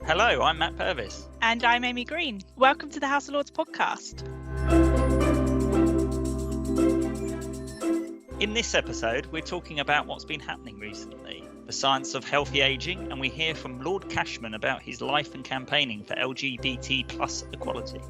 Hello, I'm Matt Purvis. And I'm Amy Green. Welcome to the House of Lords podcast. In this episode, we're talking about what's been happening recently, the science of healthy ageing, and we hear from Lord Cashman about his life and campaigning for LGBT plus equality.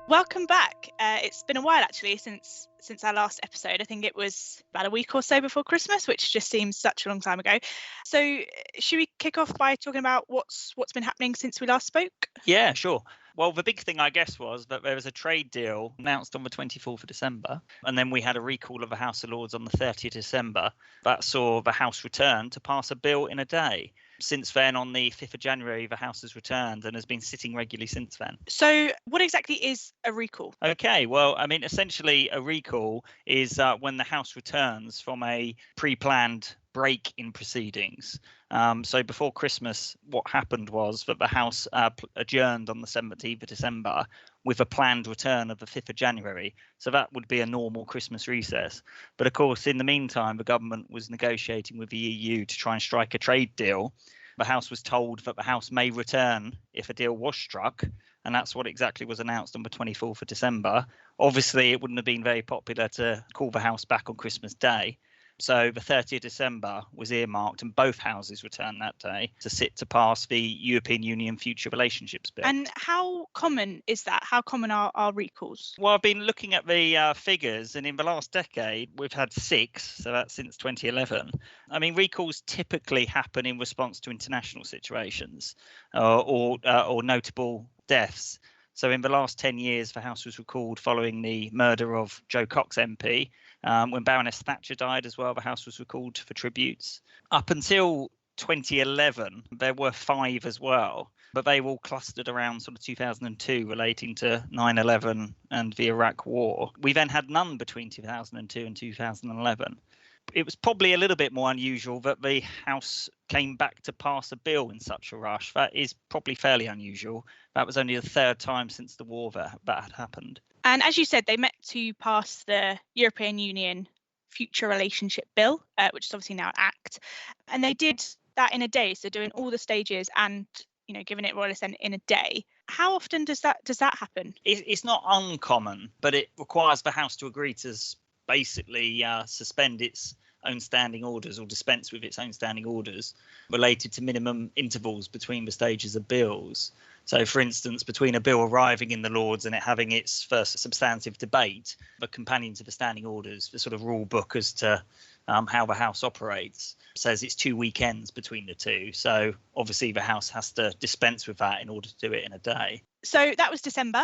Welcome back. It's been a while actually since our last episode. I think it was about a week or so before Christmas, which just seems such a long time ago. So should we kick off by talking about what's been happening since we last spoke? Yeah, sure. Well, the big thing, I guess, was that there was a trade deal announced on the 24th of December, and then we had a recall of the House of Lords on the 30th of December. That saw the House return to pass a bill in a day. Since then, on the 5th of January, the House has returned and has been sitting regularly since then. So what exactly is a recall? Okay, well, I mean, essentially a recall is when the House returns from a pre-planned break in proceedings. So before Christmas, what happened was that the House adjourned on the 17th of December with a planned return of the 5th of January. So that would be a normal Christmas recess. But of course, in the meantime, the government was negotiating with the EU to try and strike a trade deal. The House was told that the House may return if a deal was struck. And that's what exactly was announced on the 24th of December. Obviously, it wouldn't have been very popular to call the House back on Christmas Day. So the 30th of December was earmarked, and both houses returned that day to sit to pass the European Union Future Relationships Bill. And how common is that? How common are recalls? Well, I've been looking at the figures, and in the last decade, we've had 6, so that's since 2011. I mean, recalls typically happen in response to international situations or notable deaths. So in the last 10 years, the House was recalled following the murder of Joe Cox MP. When Baroness Thatcher died as well, the House was recalled for tributes. Up until 2011, there were 5 as well, but they were all clustered around sort of 2002 relating to 9/11 and the Iraq War. We then had none between 2002 and 2011. It was probably a little bit more unusual that the House came back to pass a bill in such a rush. That is probably fairly unusual. That was only the 3rd time since the war that had happened. And as you said, they met to pass the European Union Future Relationship Bill, which is obviously now an act. And they did that in a day, so doing all the stages and giving it royal assent in a day. How often does that happen? It's not uncommon, but it requires the House to agree to basically suspend its own standing orders or dispense with its own standing orders related to minimum intervals between the stages of bills. So, for instance, between a bill arriving in the Lords and it having its first substantive debate, the companion to the standing orders, the sort of rule book as to how the House operates, says it's 2 weekends between the two. So obviously the House has to dispense with that in order to do it in a day. So that was December.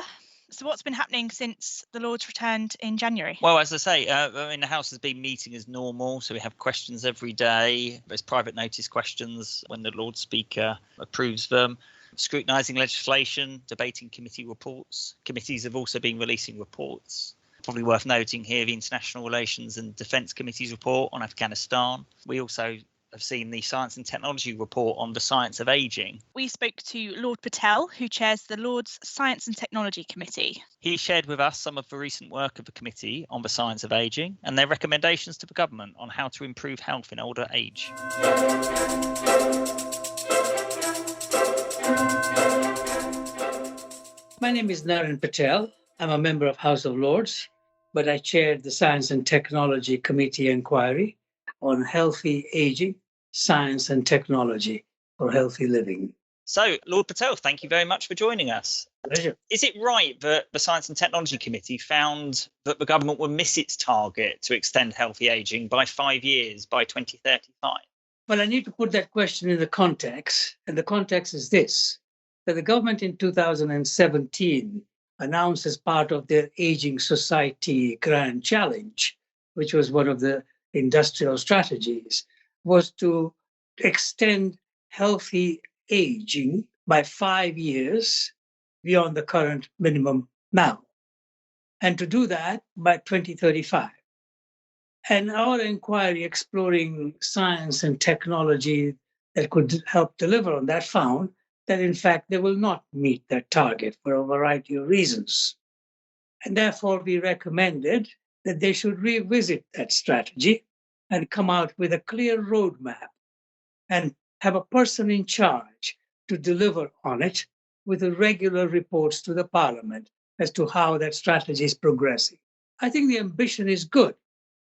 So what's been happening since the Lords returned in January? Well, as I say, the House has been meeting as normal. So we have questions every day. There's private notice questions when the Lord Speaker approves them. Scrutinising legislation, debating committee reports. Committees have also been releasing reports. Probably worth noting here the International Relations and Defence Committee's report on Afghanistan. We also have seen the Science and Technology report on the science of ageing. We spoke to Lord Patel, who chairs the Lord's Science and Technology Committee. He shared with us some of the recent work of the committee on the science of ageing and their recommendations to the government on how to improve health in older age. My name is Lord Patel. I'm a member of House of Lords, but I chaired the Science and Technology Committee inquiry on healthy aging, science and technology for healthy living. So, Lord Patel, thank you very much for joining us. Pleasure. Is it right that the Science and Technology Committee found that the government will miss its target to extend healthy aging by 5 years by 2035? Well, I need to put that question in the context, and the context is this, that the government in 2017 announced as part of their Aging Society Grand Challenge, which was one of the industrial strategies, was to extend healthy aging by 5 years beyond the current minimum now, and to do that by 2035. And our inquiry exploring science and technology that could help deliver on that found that, in fact, they will not meet that target for a variety of reasons. And therefore, we recommended that they should revisit that strategy and come out with a clear roadmap and have a person in charge to deliver on it with the regular reports to the parliament as to how that strategy is progressing. I think the ambition is good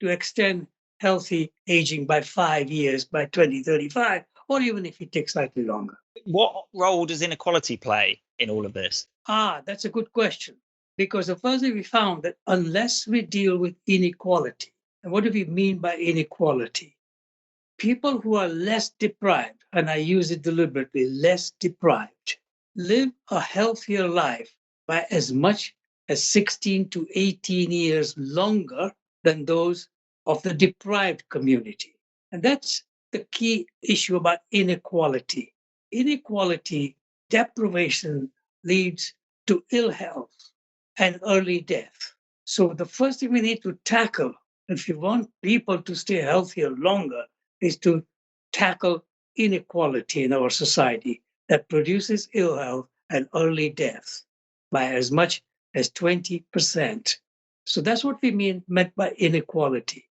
to extend healthy aging by 5 years by 2035, or even if it takes slightly longer. What role does inequality play in all of this? That's a good question. Because the first thing we found that unless we deal with inequality, and what do we mean by inequality? People who are less deprived, and I use it deliberately, less deprived, live a healthier life by as much as 16 to 18 years longer than those of the deprived community. And that's the key issue about inequality. Inequality, deprivation leads to ill health and early death. So the first thing we need to tackle, if you want people to stay healthier longer, is to tackle inequality in our society that produces ill health and early death by as much as 20%. So that's what we meant by inequality.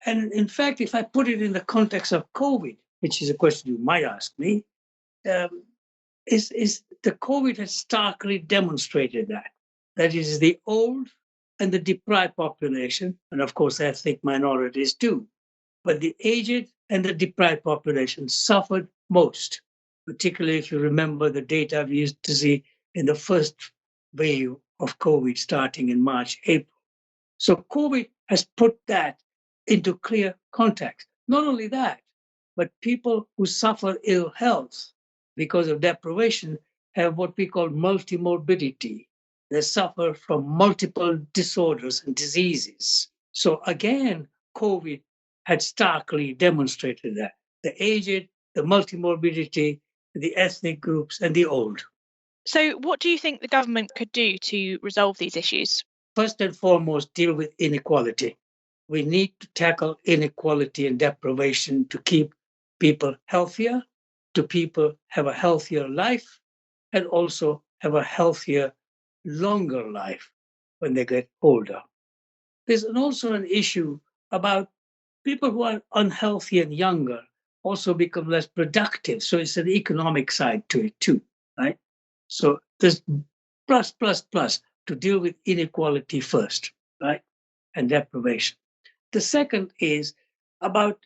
And in fact, if I put it in the context of COVID, which is a question you might ask me, is the COVID has starkly demonstrated that. That is the old and the deprived population, and of course ethnic minorities too. But the aged and the deprived population suffered most, particularly if you remember the data we used to see in the first wave of COVID starting in March, April. So COVID has put that into clear context. Not only that, but people who suffer ill health because of deprivation have what we call multimorbidity. They suffer from multiple disorders and diseases. So again, COVID had starkly demonstrated that. The aged, the multimorbidity, the ethnic groups, and the old. So what do you think the government could do to resolve these issues? First and foremost, deal with inequality. We need to tackle inequality and deprivation to keep people healthier, to people have a healthier life, and also have a healthier, longer life when they get older. There's also an issue about people who are unhealthy and younger also become less productive. So it's an economic side to it too, right? So there's plus to deal with inequality first, right? And deprivation. The second is about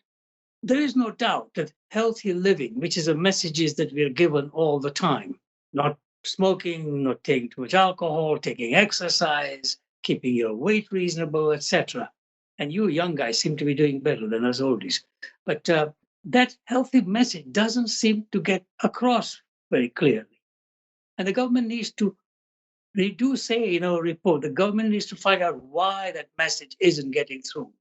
there is no doubt that healthy living, which is a message that we are given all the time, not smoking, not taking too much alcohol, taking exercise, keeping your weight reasonable, etc. And you young guys seem to be doing better than us oldies. But that healthy message doesn't seem to get across very clearly. And the government needs to, we do say in our report, the government needs to find out why that message isn't getting through.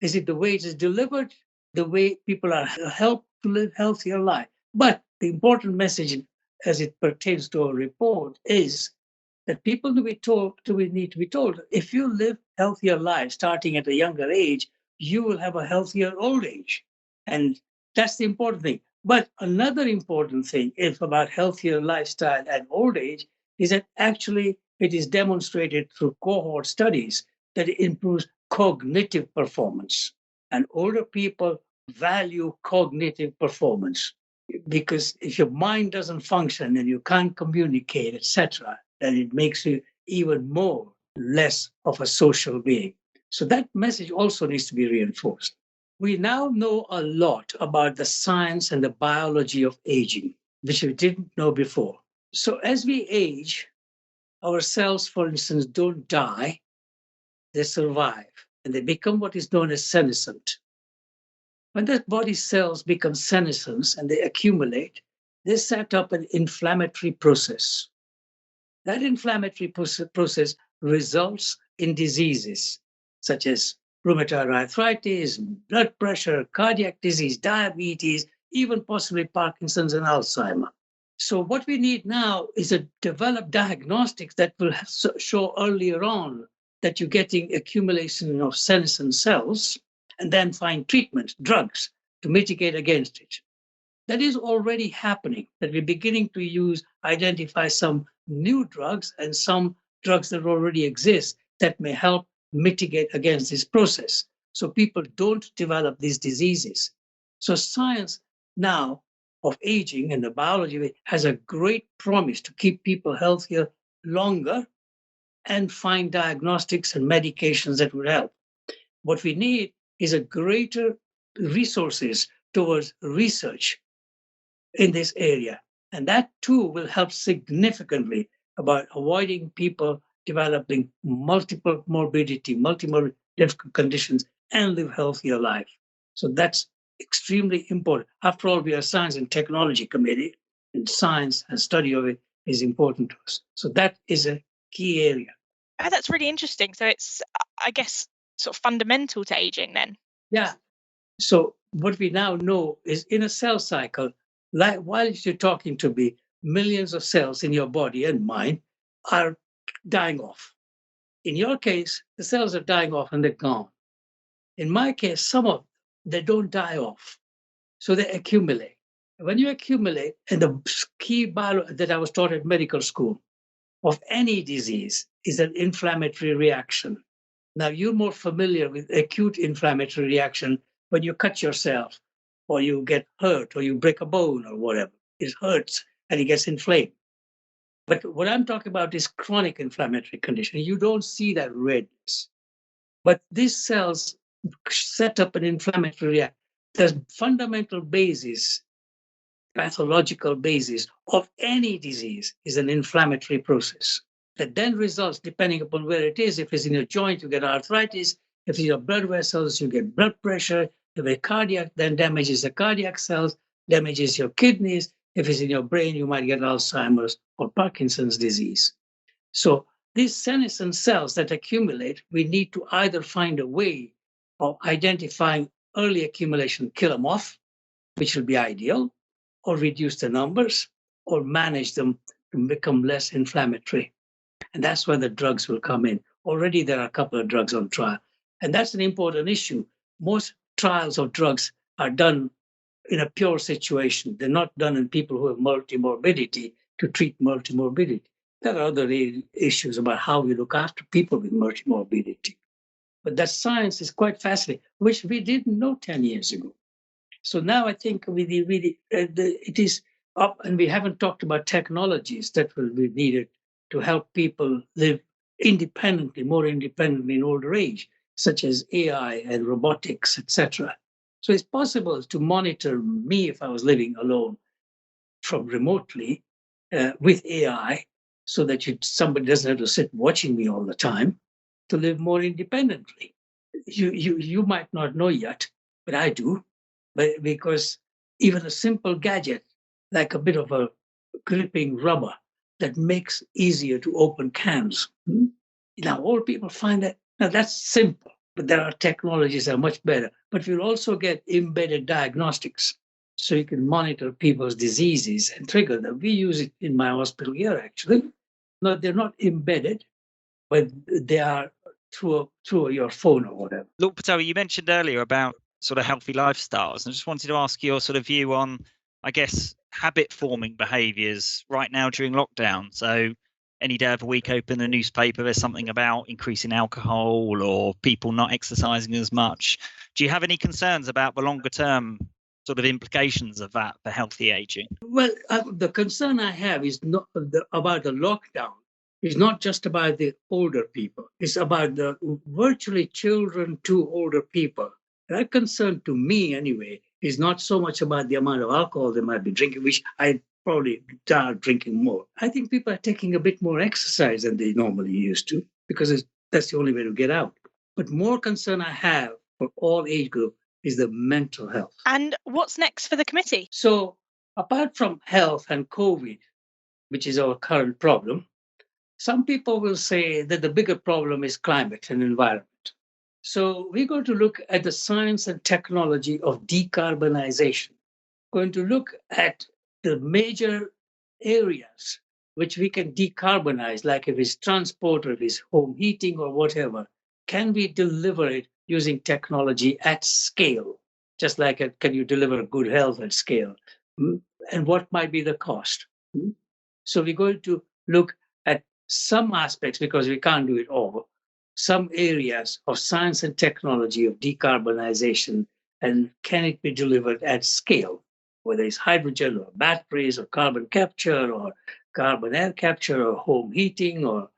Is it the way it is delivered, the way people are helped to live healthier life? But the important message as it pertains to our report is that people need to be told, if you live healthier lives starting at a younger age, you will have a healthier old age. And that's the important thing. But another important thing is about healthier lifestyle and old age is that actually it is demonstrated through cohort studies that it improves cognitive performance. And older people value cognitive performance because if your mind doesn't function and you can't communicate, etc., then it makes you even more less of a social being. So that message also needs to be reinforced. We now know a lot about the science and the biology of aging, which we didn't know before. So as we age, our cells, for instance, don't die, they survive, and they become what is known as senescent. When the body cells become senescent and they accumulate, they set up an inflammatory process. That inflammatory process results in diseases such as rheumatoid arthritis, blood pressure, cardiac disease, diabetes, even possibly Parkinson's and Alzheimer. So what we need now is to develop diagnostics that will show earlier on that you're getting accumulation of senescent cells and then find treatment, drugs to mitigate against it. That is already happening, that we're beginning to identify some new drugs and some drugs that already exist that may help mitigate against this process. So people don't develop these diseases. So science now of aging and the biology has a great promise to keep people healthier longer and find diagnostics and medications that would help. What we need is a greater resources towards research in this area. And that too will help significantly about avoiding people developing multiple morbidity, multiple difficult conditions, and live healthier life. So that's extremely important. After all, we are a science and technology committee, and science and study of it is important to us. So that is a key area. Oh, that's really interesting. So it's, I guess, sort of fundamental to aging then. Yeah. So what we now know is in a cell cycle, like while you're talking to me, millions of cells in your body and mind are dying off. In your case, the cells are dying off and they're gone. In my case, some of them, they don't die off. So they accumulate. When you accumulate, and the key bio that I was taught at medical school of any disease is an inflammatory reaction. Now, you're more familiar with acute inflammatory reaction when you cut yourself or you get hurt or you break a bone or whatever. It hurts and it gets inflamed. But what I'm talking about is chronic inflammatory condition. You don't see that redness. But these cells set up an inflammatory reaction. The fundamental basis, pathological basis of any disease is an inflammatory process that then results, depending upon where it is. If it's in your joint, you get arthritis. If it's your blood vessels, you get blood pressure. If it's cardiac, then damages the cardiac cells, damages your kidneys. If it's in your brain, you might get Alzheimer's or Parkinson's disease. So these senescent cells that accumulate, we need to either find a way of identifying early accumulation, kill them off, which will be ideal, or reduce the numbers, or manage them to become less inflammatory. And that's where the drugs will come in. Already there are a couple of drugs on trial. And that's an important issue. Most trials of drugs are done in a pure situation. They're not done in people who have multimorbidity to treat multimorbidity. There are other issues about how we look after people with multimorbidity. But that science is quite fascinating, which we didn't know 10 years ago. So now I think it is up, and we haven't talked about technologies that will be needed to help people live independently, more independently in older age, such as AI and robotics, etc. So it's possible to monitor me if I was living alone from remotely with AI, so that somebody doesn't have to sit watching me all the time, to live more independently. You might not know yet, but I do. But because even a simple gadget, like a bit of a gripping rubber that makes easier to open cans. Now, all people find that, now that's simple, but there are technologies that are much better. But you'll also get embedded diagnostics. So you can monitor people's diseases and trigger them. We use it in my hospital here, actually. No, they're not embedded, but they are through your phone or whatever. Lord Patel, you mentioned earlier about sort of healthy lifestyles. I just wanted to ask your sort of view on, I guess, habit forming behaviours right now during lockdown. So any day of the week, open a newspaper, there's something about increasing alcohol or people not exercising as much. Do you have any concerns about the longer term sort of implications of that for healthy aging? Well, the concern I have is not about the lockdown. It's not just about the older people. It's about the virtually children to older people. That concern, to me anyway, is not so much about the amount of alcohol they might be drinking, which I probably start drinking more. I think people are taking a bit more exercise than they normally used to, because that's the only way to get out. But more concern I have for all age groups is the mental health. And what's next for the committee? So apart from health and COVID, which is our current problem, some people will say that the bigger problem is climate and environment. So we're going to look at the science and technology of decarbonization. Going to look at the major areas which we can decarbonize, like if it's transport or if it's home heating or whatever. Can we deliver it using technology at scale? Just like can you deliver good health at scale? and what might be the cost. So we're going to look at some aspects, because we can't do it all, some areas of science and technology of decarbonization, and can it be delivered at scale, whether it's hydrogen or batteries or carbon capture or carbon air capture or home heating or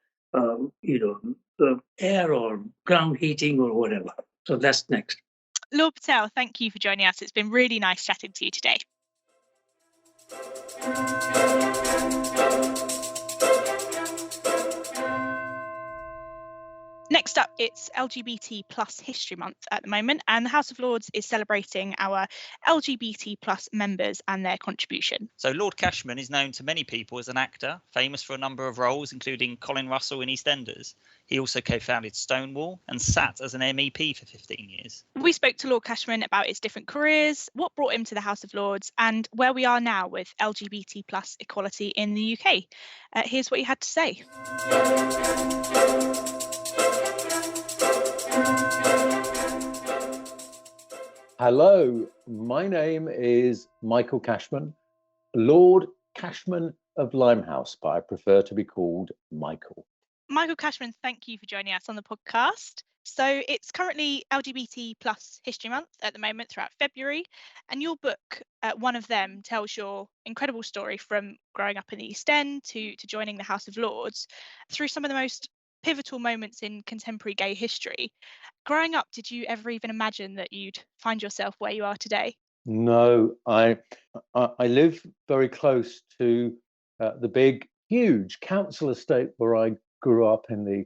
air or ground heating or whatever. So that's next. Lord Patel, thank you for joining us. It's been really nice chatting to you today. Next up, it's LGBT History Month at the moment, and the House of Lords is celebrating our LGBT members and their contribution. So Lord Cashman is known to many people as an actor, famous for a number of roles, including Colin Russell in EastEnders. He also co-founded Stonewall and sat as an MEP for 15 years. We spoke to Lord Cashman about his different careers, what brought him to the House of Lords, and where we are now with LGBT equality in the UK. Here's what he had to say. Hello, my name is Michael Cashman, Lord Cashman of Limehouse, but I prefer to be called Michael. Michael Cashman, thank you for joining us on the podcast. So it's currently LGBT History Month at the moment throughout February, and your book, one of them, tells your incredible story from growing up in the East End to joining the House of Lords through some of the most pivotal moments in contemporary gay history. Growing up, did you ever even imagine that you'd find yourself where you are today? No, I live very close to the big, huge council estate where I grew up in the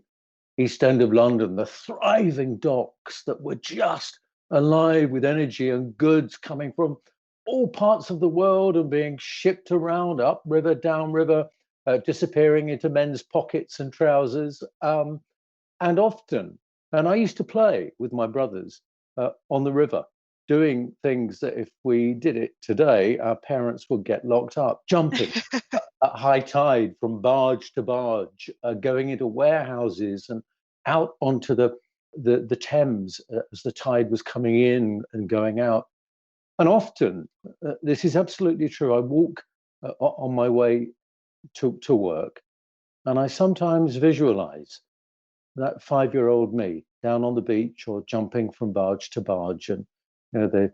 East End of London, the thriving docks that were just alive with energy and goods coming from all parts of the world and being shipped around, upriver, downriver, disappearing into men's pockets and trousers. And often, and I used to play with my brothers on the river, doing things that if we did it today, our parents would get locked up, jumping at high tide from barge to barge, going into warehouses and out onto the Thames as the tide was coming in and going out. And often, this is absolutely true, I walk on my way to work, and I sometimes visualize that 5-year-old me down on the beach or jumping from barge to barge, and the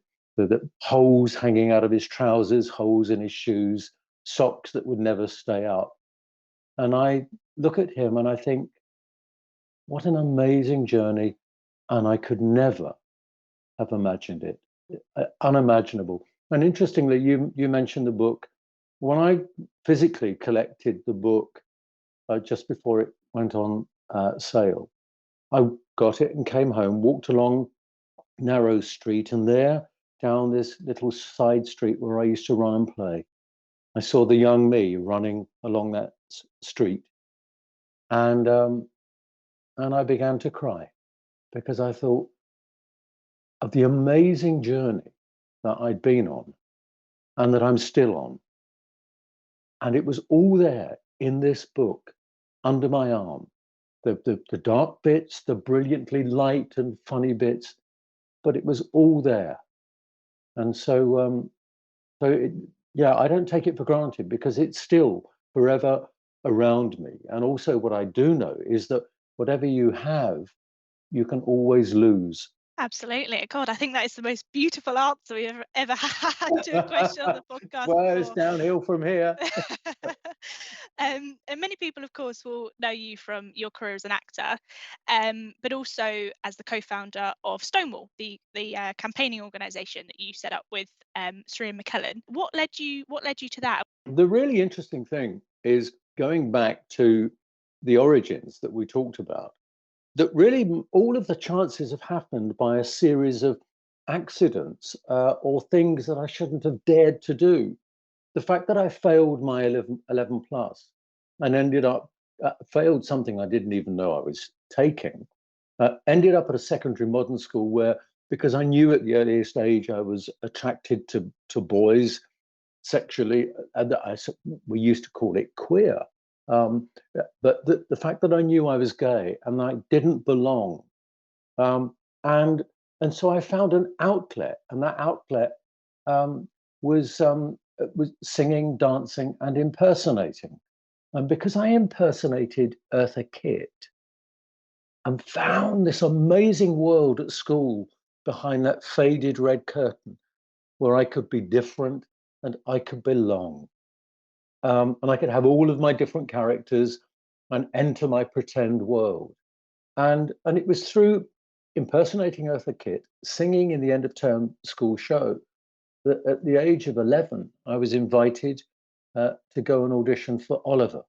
holes hanging out of his trousers, holes in his shoes, socks that would never stay up. And I look at him and I think, what an amazing journey. And I could never have imagined it. Unimaginable. And interestingly, you mentioned the book. When I physically collected the book just before it went on sale, I got it and came home, walked along narrow street, and there, down this little side street where I used to run and play, I saw the young me running along that street, and I began to cry because I thought of the amazing journey that I'd been on and that I'm still on, and it was all there in this book under my arm. The dark bits, the brilliantly light and funny bits, but it was all there. And so, I don't take it for granted because it's still forever around me. And also what I do know is that whatever you have, you can always lose. Absolutely. God, I think that is the most beautiful answer we've ever had to a question on the podcast. Well, it's downhill from here. And many people, of course, will know you from your career as an actor, but also as the co-founder of Stonewall, the campaigning organisation that you set up with Sir Ian McKellen. What led you to that? The really interesting thing is going back to the origins that we talked about, that really all of the chances have happened by a series of accidents or things that I shouldn't have dared to do. The fact that I failed my 11 plus and ended up, failed something I didn't even know I was taking, ended up at a secondary modern school where, because I knew at the earliest age I was attracted to boys sexually, and we used to call it queer. But the fact that I knew I was gay and I didn't belong, and so I found an outlet, and that outlet was was singing, dancing, and impersonating. And because I impersonated Eartha Kitt and found this amazing world at school behind that faded red curtain where I could be different and I could belong. And I could have all of my different characters and enter my pretend world. And it was through impersonating Eartha Kitt, singing in the end of term school show, that at the age of 11, I was invited to go and audition for Oliver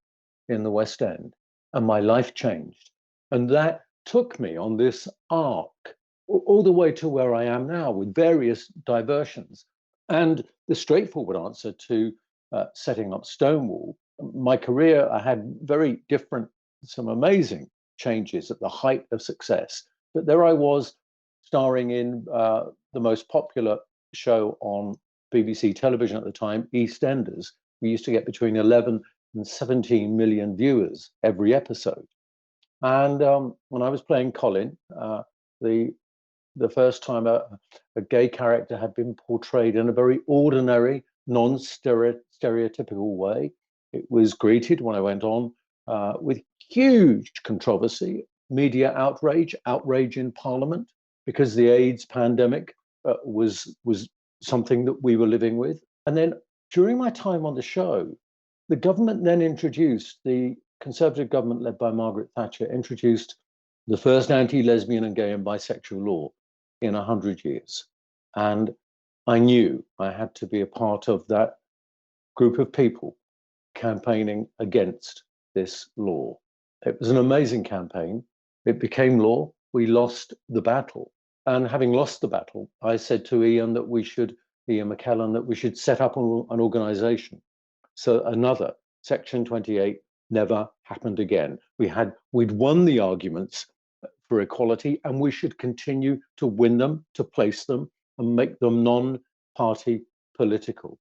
in the West End. And my life changed. And that took me on this arc all the way to where I am now with various diversions. And the straightforward answer to setting up Stonewall, my career, I had very different, some amazing changes at the height of success. But there I was starring in the most popular show on BBC television at the time, EastEnders. We used to get between 11 and 17 million viewers every episode. And when I was playing Colin, the first time a gay character had been portrayed in a very ordinary, non-stereotypical way, it was greeted when I went on with huge controversy, media outrage in Parliament, because the AIDS pandemic was something that we were living with. And then during my time on the show, the government then introduced, the Conservative government led by Margaret Thatcher, introduced the first anti-lesbian and gay and bisexual law in 100 years. And I knew I had to be a part of that group of people campaigning against this law. It was an amazing campaign. It became law. We lost the battle. And having lost the battle, I said to Ian McKellen, that we should set up an organization. So another Section 28 never happened again. We'd won the arguments for equality, and we should continue to win them, to place them, and make them non-party political.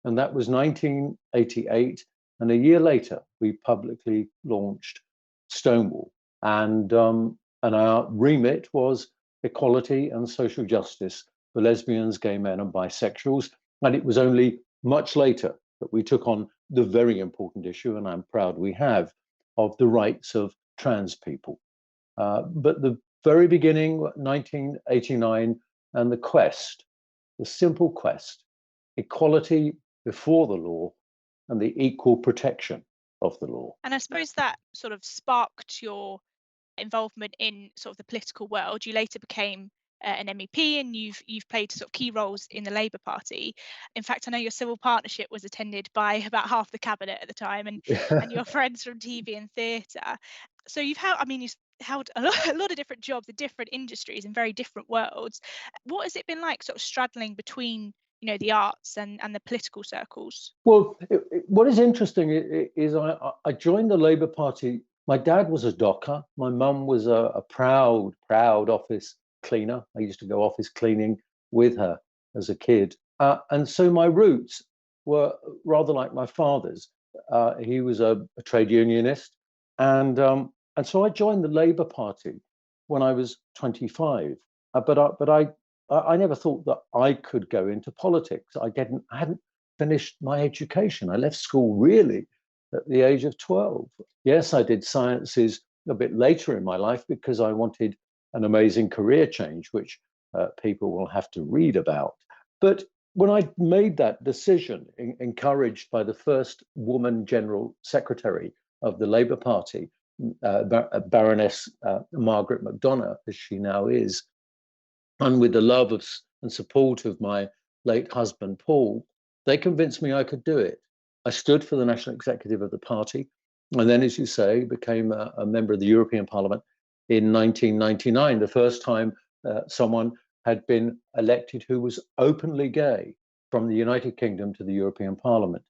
And that was 1988. And a year later, we publicly launched Stonewall. And our remit was equality and social justice for lesbians, gay men, and bisexuals. And it was only much later that we took on the very important issue, and I'm proud we have, of the rights of trans people. But the very beginning, 1989, and the simple quest, equality before the law and the equal protection of the law. And I suppose that sort of sparked your involvement in sort of the political world. You later became an MEP, and you've played sort of key roles in the Labour Party. In fact, I know your civil partnership was attended by about half the cabinet at the time, and your friends from TV and theatre. So you've held a lot of different jobs in different industries in very different worlds. What has it been like sort of straddling between, the arts and the political circles? Well, what is interesting is I joined the Labour Party. My dad was a docker. My mum was a proud office cleaner. I used to go office cleaning with her as a kid. And so my roots were rather like my father's. He was a trade unionist. And so I joined the Labour Party when I was 25. But I never thought that I could go into politics. I hadn't finished my education. I left school really at the age of 12. Yes, I did sciences a bit later in my life because I wanted an amazing career change, which people will have to read about. But when I made that decision, encouraged by the first woman general secretary of the Labour Party, Baroness Margaret McDonough, as she now is, and with the love and support of my late husband, Paul, they convinced me I could do it. I stood for the national executive of the party, and then, as you say, became a member of the European Parliament in 1999, the first time someone had been elected who was openly gay from the United Kingdom to the European Parliament.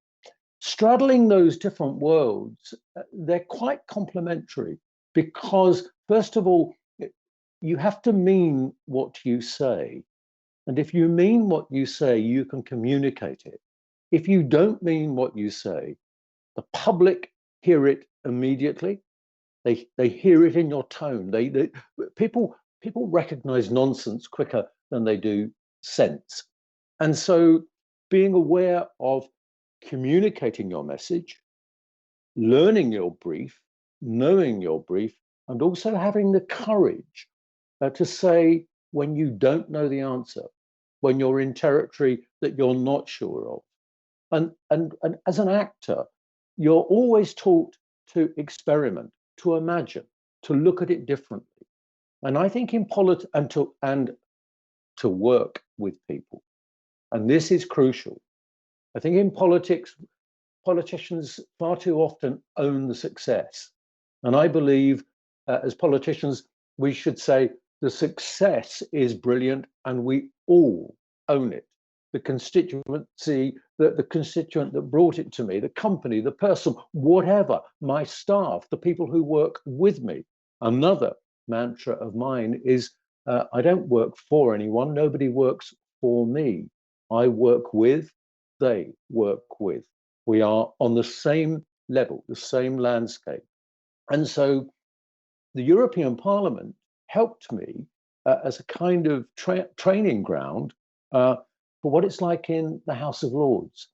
Straddling those different worlds, they're quite complementary because, first of all, you have to mean what you say. And if you mean what you say, you can communicate it. If you don't mean what you say, the public hear it immediately. They hear it in your tone. People recognize nonsense quicker than they do sense. And so being aware of communicating your message, learning your brief, knowing your brief, and also having the courage to say when you don't know the answer, when you're in territory that you're not sure of. And as an actor, you're always taught to experiment, to imagine, to look at it differently. And I think in politics, and to work with people. And this is crucial. I think in politics, politicians far too often own the success. And I believe as politicians, we should say the success is brilliant and we all own it. The constituency, the constituent that brought it to me, the company, the person, whatever, my staff, the people who work with me. Another mantra of mine is I don't work for anyone. Nobody works for me. I work with, they work with. We are on the same level, the same landscape. And so the European Parliament helped me as a kind of training ground for what it's like in the House of Lords.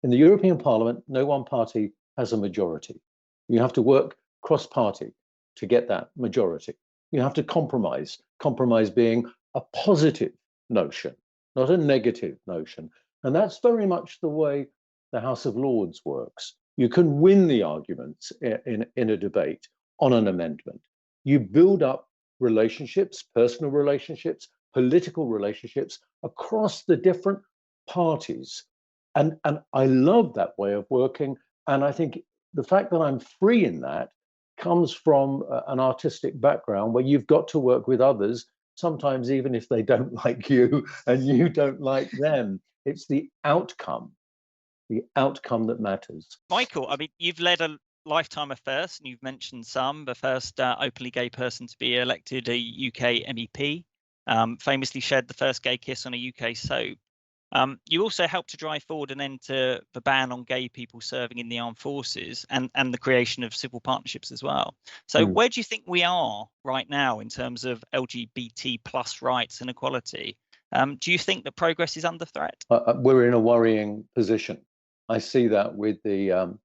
In the European Parliament, no one party has a majority. You have to work cross-party to get that majority. You have to compromise being a positive notion, not a negative notion. And that's very much the way the House of Lords works. You can win the arguments in a debate on an amendment. You build up relationships, personal relationships, political relationships across the different parties. And I love that way of working. And I think the fact that I'm free in that comes from an artistic background where you've got to work with others, sometimes even if they don't like you and you don't like them. It's the outcome that matters. Michael, I mean, you've led a lifetime of firsts, and you've mentioned some. The first openly gay person to be elected a UK MEP, famously shared the first gay kiss on a UK soap. You also helped to drive forward an end to the ban on gay people serving in the armed forces and the creation of civil partnerships as well. So where do you think we are right now in terms of LGBT plus rights and equality? Do you think that progress is under threat? We're in a worrying position. I see that with the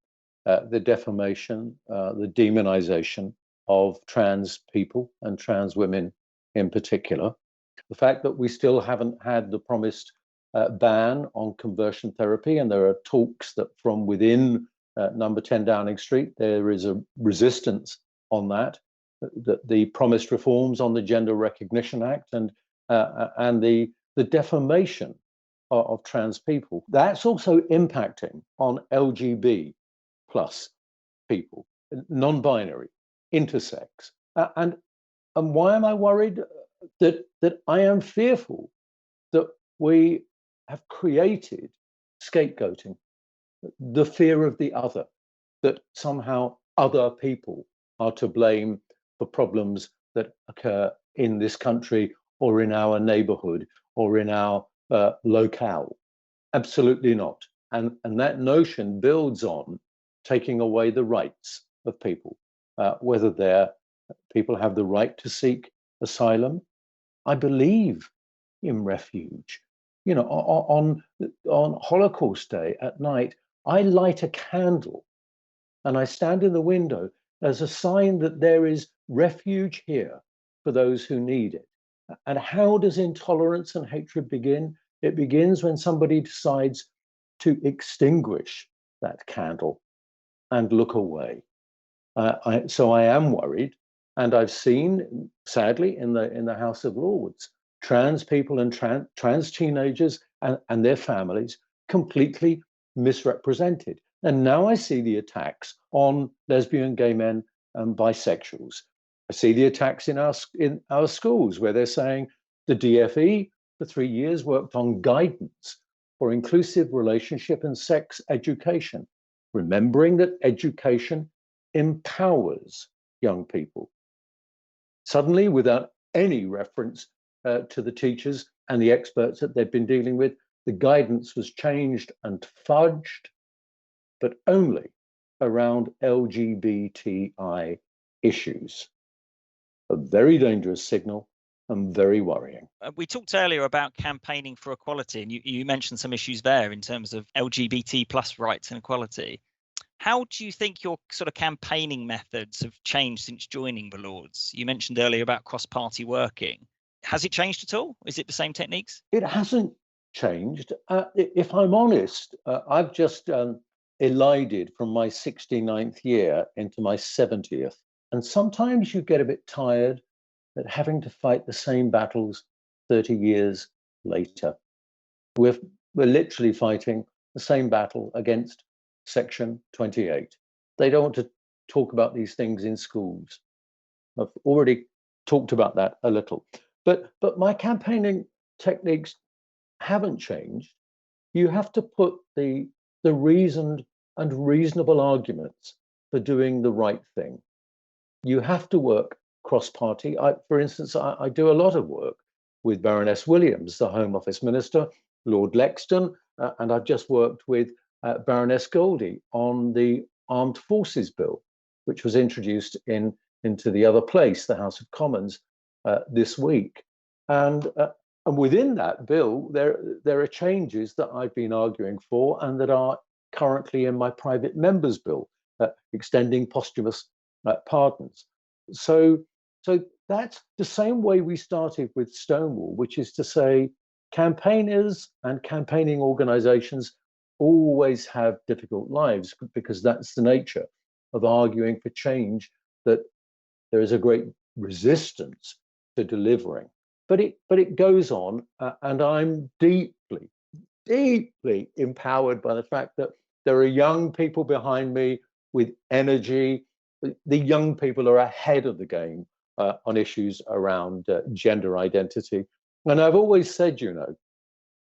defamation, the demonization of trans people and trans women in particular. The fact that we still haven't had the promised ban on conversion therapy, and there are talks that from within number 10 Downing Street, there is a resistance on that the promised reforms on the Gender Recognition Act and the defamation of trans people. That's also impacting on LGBT plus people, non-binary, intersex. And why am I worried? That I am fearful that we have created scapegoating, the fear of the other, that somehow other people are to blame for problems that occur in this country or in our neighborhood or in our locale. Absolutely not. And that notion builds on taking away the rights of people, whether people have the right to seek asylum. I believe in refuge. You know, on Holocaust Day at night, I light a candle and I stand in the window as a sign that there is refuge here for those who need it. And how does intolerance and hatred begin? It begins when somebody decides to extinguish that candle and look away. So I am worried, and I've seen, sadly, in the House of Lords, trans people and trans teenagers and their families completely misrepresented. And now I see the attacks on lesbian, gay men, and bisexuals. I see the attacks in our schools where they're saying the DFE for 3 years worked on guidance for inclusive relationship and sex education, remembering that education empowers young people. Suddenly, without any reference to the teachers and the experts that they've been dealing with, the guidance was changed and fudged, but only around LGBTI issues. A very dangerous signal and very worrying. We talked earlier about campaigning for equality, and you mentioned some issues there in terms of LGBT plus rights and equality. How do you think your sort of campaigning methods have changed since joining the Lords? You mentioned earlier about cross-party working. Has it changed at all? Is it the same techniques? It hasn't changed. If I'm honest, I've just elided from my 69th year into my 70th. And sometimes you get a bit tired at having to fight the same battles 30 years later. We're literally fighting the same battle against Section 28. They don't want to talk about these things in schools. I've already talked about that a little. But my campaigning techniques haven't changed. You have to put the reasoned and reasonable arguments for doing the right thing. You have to work cross-party. For instance, I do a lot of work with Baroness Williams, the Home Office Minister, Lord Lexton, and I've just worked with Baroness Goldie on the Armed Forces Bill, which was introduced into the other place, the House of Commons, this week. And within that bill, there are changes that I've been arguing for and that are currently in my private member's bill, extending posthumous pardons. So that's the same way we started with Stonewall, which is to say, campaigners and campaigning organizations always have difficult lives, because that's the nature of arguing for change that there is a great resistance to delivering. But it goes on, and I'm deeply, deeply empowered by the fact that there are young people behind me with energy. The young people are ahead of the game on issues around gender identity. And I've always said,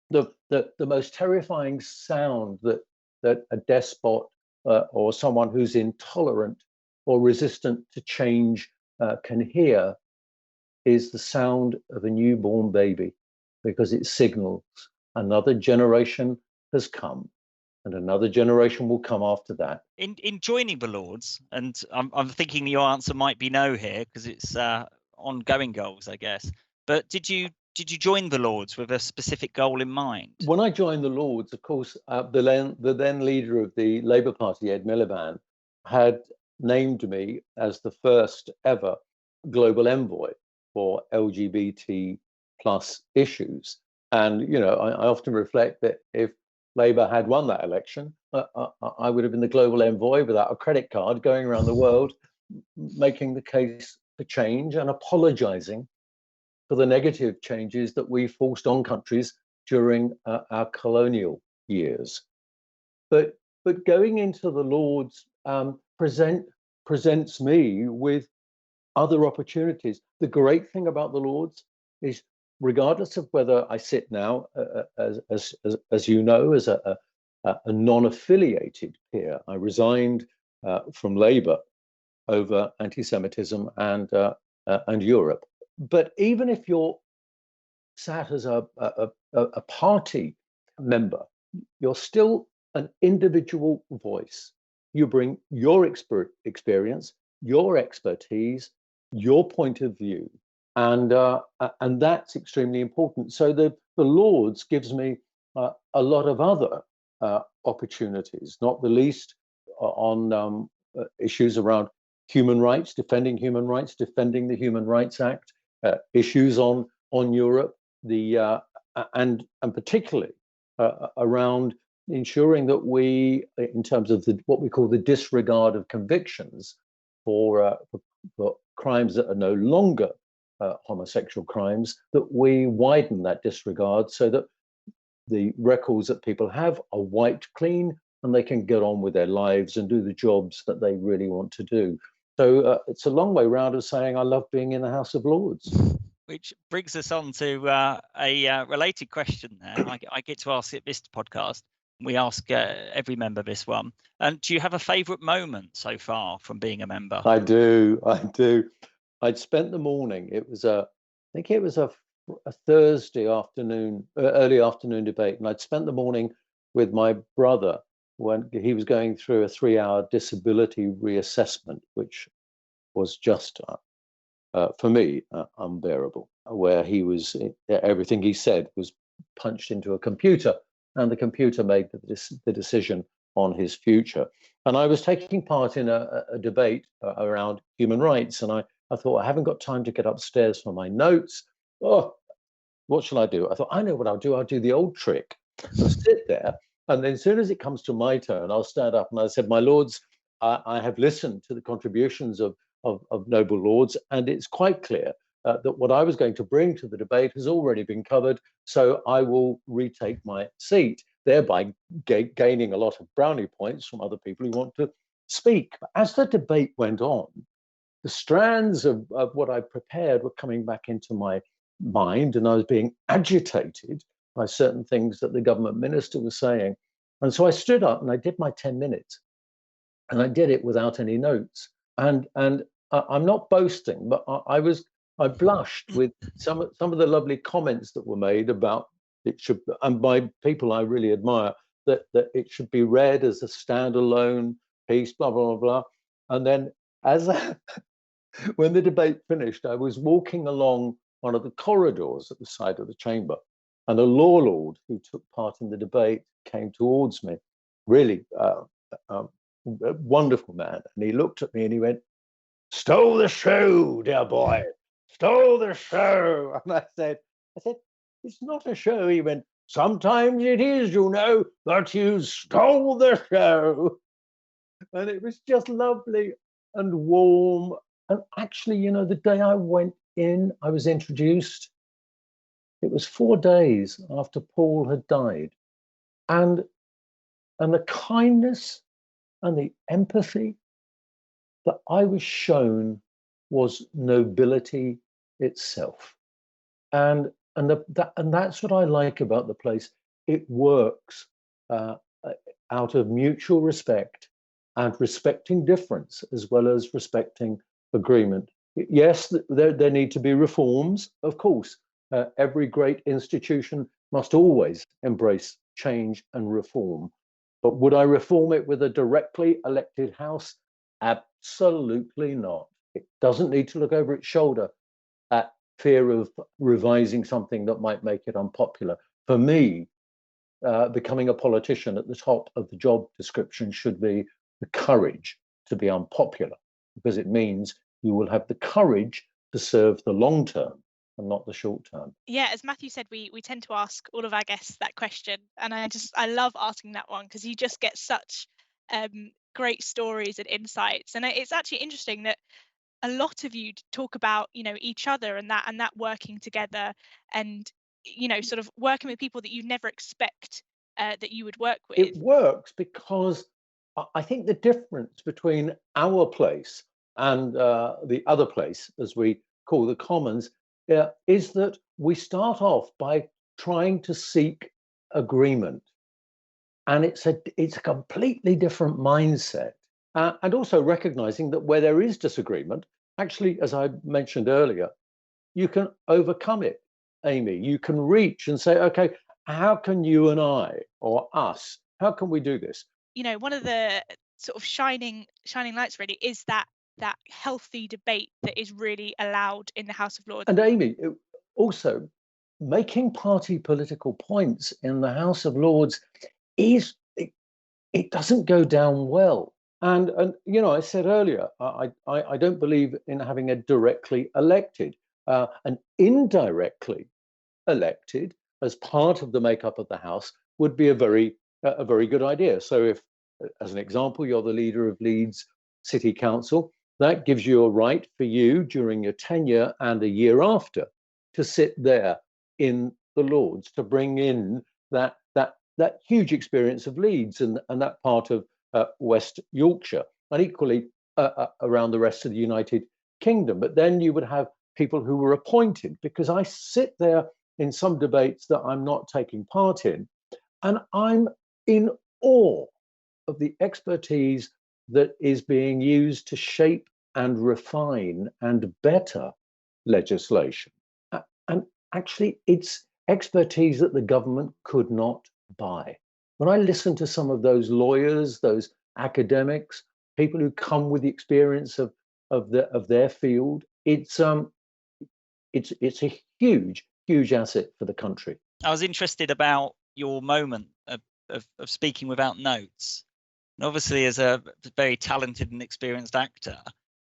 the most terrifying sound that a despot or someone who's intolerant or resistant to change can hear is the sound of a newborn baby, because it signals another generation has come and another generation will come after that. In joining the Lords, and I'm thinking your answer might be no here because it's ongoing goals, I guess. But did you join the Lords with a specific goal in mind? When I joined the Lords, of course, the then leader of the Labour Party, Ed Miliband, had named me as the first ever global envoy for LGBT plus issues. And, I often reflect that if Labour had won that election, I would have been the global envoy without a credit card, going around the world, making the case for change and apologising for the negative changes that we forced on countries during our colonial years. But going into the Lords presents me with other opportunities. The great thing about the Lords is, regardless of whether I sit now, as you know, as a non-affiliated peer, I resigned from Labour over anti-Semitism and Europe. But even if you're sat as a party member, you're still an individual voice. You bring your experience, your expertise, your point of view, and that's extremely important. So the Lords gives me a lot of other opportunities, not the least on issues around human rights, defending the Human Rights Act, issues on Europe, and particularly around ensuring that we, in terms of what we call the disregard of convictions for crimes that are no longer homosexual crimes, that we widen that disregard so that the records that people have are wiped clean and they can get on with their lives and do the jobs that they really want to do. So it's a long way round of saying I love being in the House of Lords. Which brings us on to a related question there. I get to ask it this podcast. We ask every member this one. And do you have a favourite moment so far from being a member? I do. I'd spent the morning. I think it was a Thursday afternoon, early afternoon debate, and I'd spent the morning with my brother when he was going through a 3-hour disability reassessment, which was just for me unbearable. where everything he said was punched into a computer, and the computer made the decision on his future. And I was taking part in a debate around human rights, and I thought, I haven't got time to get upstairs for my notes. Oh, what shall I do? I thought, I know what I'll do. I'll do the old trick. I'll sit there, and then as soon as it comes to my turn, I'll stand up and I said, my lords, I have listened to the contributions of noble lords, and it's quite clear that what I was going to bring to the debate has already been covered, so I will retake my seat, thereby gaining a lot of brownie points from other people who want to speak. But as the debate went on, the strands of what I prepared were coming back into my mind, and I was being agitated by certain things that the government minister was saying. And so I stood up and I did my 10 minutes, and I did it without any notes. And I'm not boasting, but I blushed with some of the lovely comments that were made about it should, and by people I really admire, that it should be read as a standalone piece, blah, blah, blah, blah. And then when the debate finished, I was walking along one of the corridors at the side of the chamber, and a law lord who took part in the debate came towards me, really a wonderful man. And he looked at me and he went, "Stole the show, dear boy, stole the show." And I said, "It's not a show." He went, "Sometimes it is, you know, but you stole the show." And it was just lovely and warm. And actually, you know, the day I went in, I was introduced. It was 4 days after Paul had died. And the kindness and the empathy that I was shown was nobility itself. And that's what I like about the place. It works out of mutual respect and respecting difference, as well as respecting agreement. Yes, there need to be reforms, of course. Every great institution must always embrace change and reform. But would I reform it with a directly elected House? Absolutely not. It doesn't need to look over its shoulder at fear of revising something that might make it unpopular. For me, becoming a politician at the top of the job description should be the courage to be unpopular, because it means you will have the courage to serve the long term and not the short term. Yeah, as Matthew said, we tend to ask all of our guests that question, and I love asking that one, because you just get such great stories and insights. And it's actually interesting that a lot of you talk about, you know, each other and that working together, and, you know, sort of working with people that you never expect that you would work with. It works because I think the difference between our place and the other place, as we call the Commons, is that we start off by trying to seek agreement, and it's a completely different mindset, and also recognizing that where there is disagreement, actually, as I mentioned earlier, you can overcome it. Amy, you can reach and say, okay, how can you and I, or us, how can we do this? You know, one of the sort of shining lights really is that healthy debate that is really allowed in the House of Lords. And Amy, also making party political points in the House of Lords it doesn't go down well. And you know, I said earlier, I don't believe in having a directly elected, an indirectly elected as part of the makeup of the House would be a very good idea. So if, as an example, you're the leader of Leeds City Council, that gives you a right for you during your tenure and a year after to sit there in the Lords, to bring in that huge experience of Leeds and that part of West Yorkshire, and equally around the rest of the United Kingdom. But then you would have people who were appointed, because I sit there in some debates that I'm not taking part in, and I'm in awe of the expertise that is being used to shape and refine and better legislation. And actually, it's expertise that the government could not buy. When I listen to some of those lawyers, those academics, people who come with the experience of their field, it's a huge, huge asset for the country. I was interested about your moment of speaking without notes. And obviously, as a very talented and experienced actor,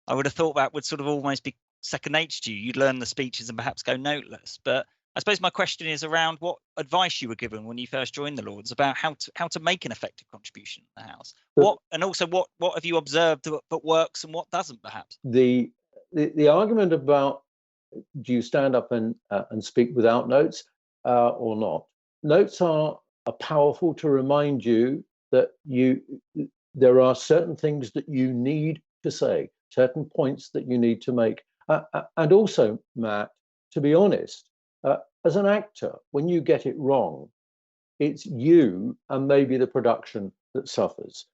I would have thought that would sort of almost be second nature to you. You'd learn the speeches and perhaps go noteless. But I suppose my question is around what advice you were given when you first joined the Lords about how to make an effective contribution in the House. What have you observed that works and what doesn't, perhaps? The argument about do you stand up and speak without notes or not? Notes are powerful to remind you that there are certain things that you need to say, certain points that you need to make. And also, Matt, to be honest, as an actor, when you get it wrong, it's you and maybe the production that suffers.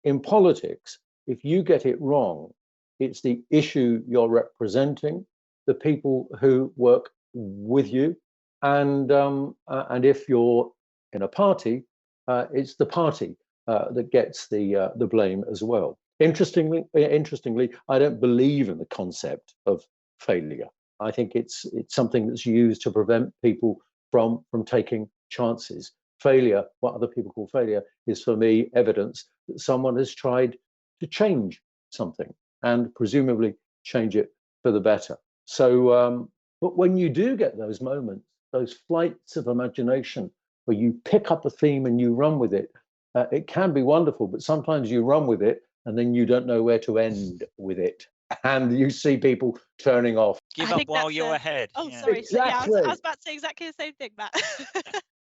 In politics, if you get it wrong, it's the issue you're representing, the people who work with you, and if you're in a party, it's the party that gets the blame as well. Interestingly, I don't believe in the concept of failure. I think it's something that's used to prevent people from taking chances. Failure, what other people call failure, is for me evidence that someone has tried to change something and presumably change it for the better. So, but when you do get those moments, those flights of imagination where you pick up a theme and you run with it, it can be wonderful, but sometimes you run with it and then you don't know where to end with it. And you see people turning off. Give up while you're ahead. Oh, yeah. sorry. Exactly. So, yeah, I was about to say exactly the same thing, Matt.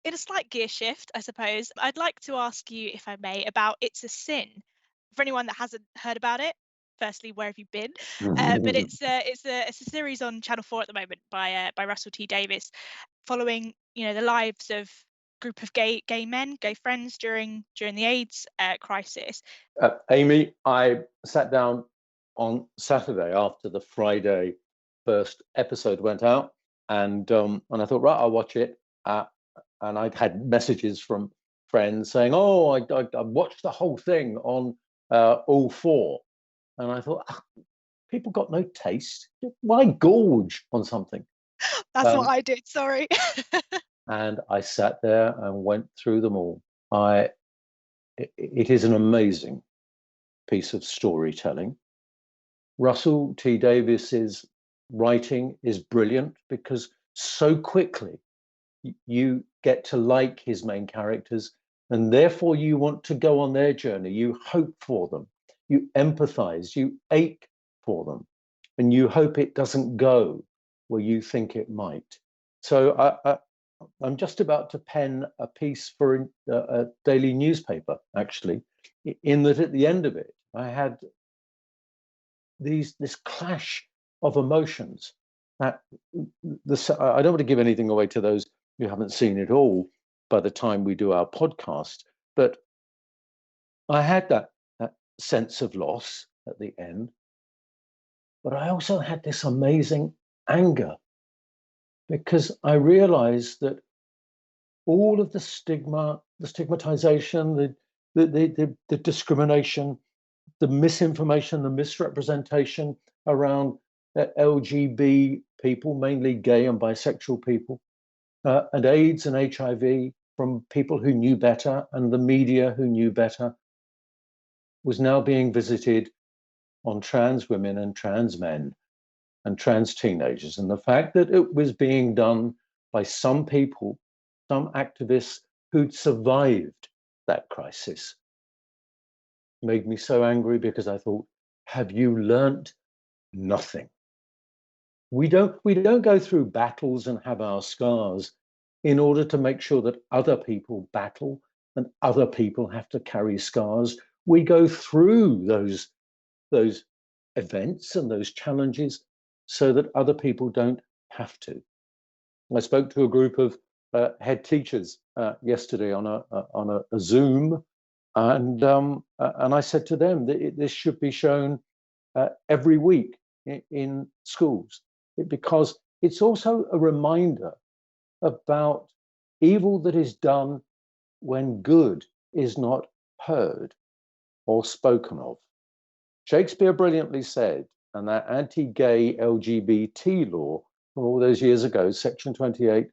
In a slight gear shift, I suppose, I'd like to ask you, if I may, about It's a Sin. For anyone that hasn't heard about it, firstly, where have you been? But it's a series on Channel 4 at the moment by Russell T Davies, following the lives of a group of gay men, gay friends during the AIDS crisis. Amy, I sat down on Saturday after the Friday first episode went out, and I thought, right, I'll watch it. And I'd had messages from friends saying, "Oh, I watched the whole thing on all four," and I thought, people got no taste. Why gorge on something? That's what I did. Sorry. And I sat there and went through them all. It is an amazing piece of storytelling. Russell T Davies's writing is brilliant because so quickly you get to like his main characters, and therefore you want to go on their journey. You hope for them, you empathize, you ache for them, and you hope it doesn't go where you think it might. So I'm just about to pen a piece for a daily newspaper, actually, in that at the end of it, I had this clash of emotions. I don't want to give anything away to those who haven't seen it all by the time we do our podcast, but I had that sense of loss at the end, but I also had this amazing anger because I realized that all of the stigma, the stigmatization, the discrimination, the misinformation, the misrepresentation around LGBT people, mainly gay and bisexual people, and AIDS and HIV from people who knew better and the media who knew better, was now being visited on trans women and trans men and trans teenagers. And the fact that it was being done by some people, some activists who'd survived that crisis, made me so angry because I thought, have you learnt nothing? We don't go through battles and have our scars in order to make sure that other people battle and other people have to carry scars. We go through those events and those challenges so that other people don't have to. I spoke to a group of head teachers yesterday on a Zoom, and I said to them that this should be shown every week in schools, because it's also a reminder about evil that is done when good is not heard or spoken of. Shakespeare brilliantly said, and that anti-gay LGBT law from all those years ago, section 28.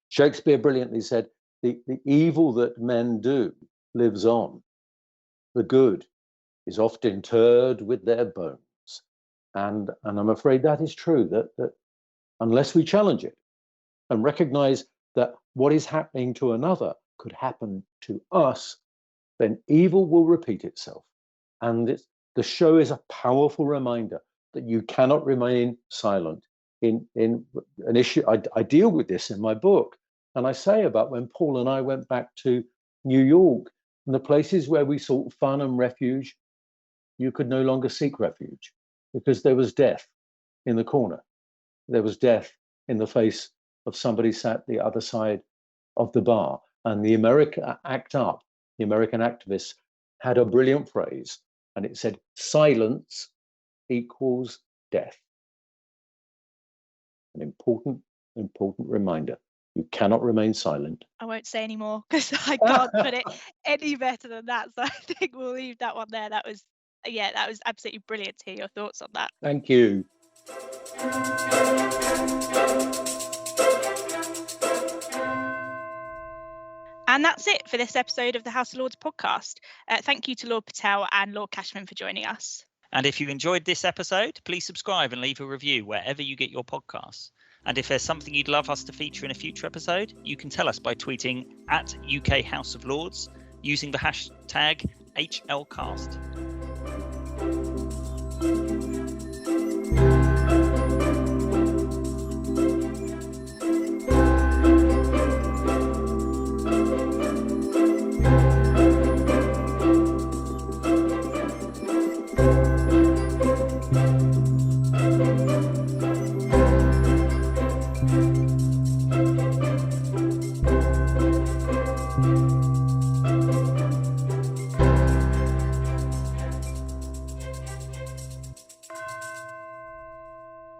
Shakespeare brilliantly said, the evil that men do lives on. The good is oft interred with their bones. And I'm afraid that is true, that unless we challenge it and recognize that what is happening to another could happen to us, then evil will repeat itself. And the show is a powerful reminder that you cannot remain silent in an issue. I deal with this in my book. And I say about when Paul and I went back to New York, and the places where we sought fun and refuge, you could no longer seek refuge because there was death in the corner. There was death in the face of somebody sat the other side of the bar. And the American activists had a brilliant phrase, and it said, silence equals death. An important reminder. You cannot remain silent. I won't say any more because I can't put it any better than that. So I think we'll leave that one there. That was absolutely brilliant to hear your thoughts on that. Thank you. And that's it for this episode of the House of Lords podcast. Thank you to Lord Patel and Lord Cashman for joining us. And if you enjoyed this episode, please subscribe and leave a review wherever you get your podcasts. And if there's something you'd love us to feature in a future episode, you can tell us by tweeting @UK House of Lords using the hashtag HLCast.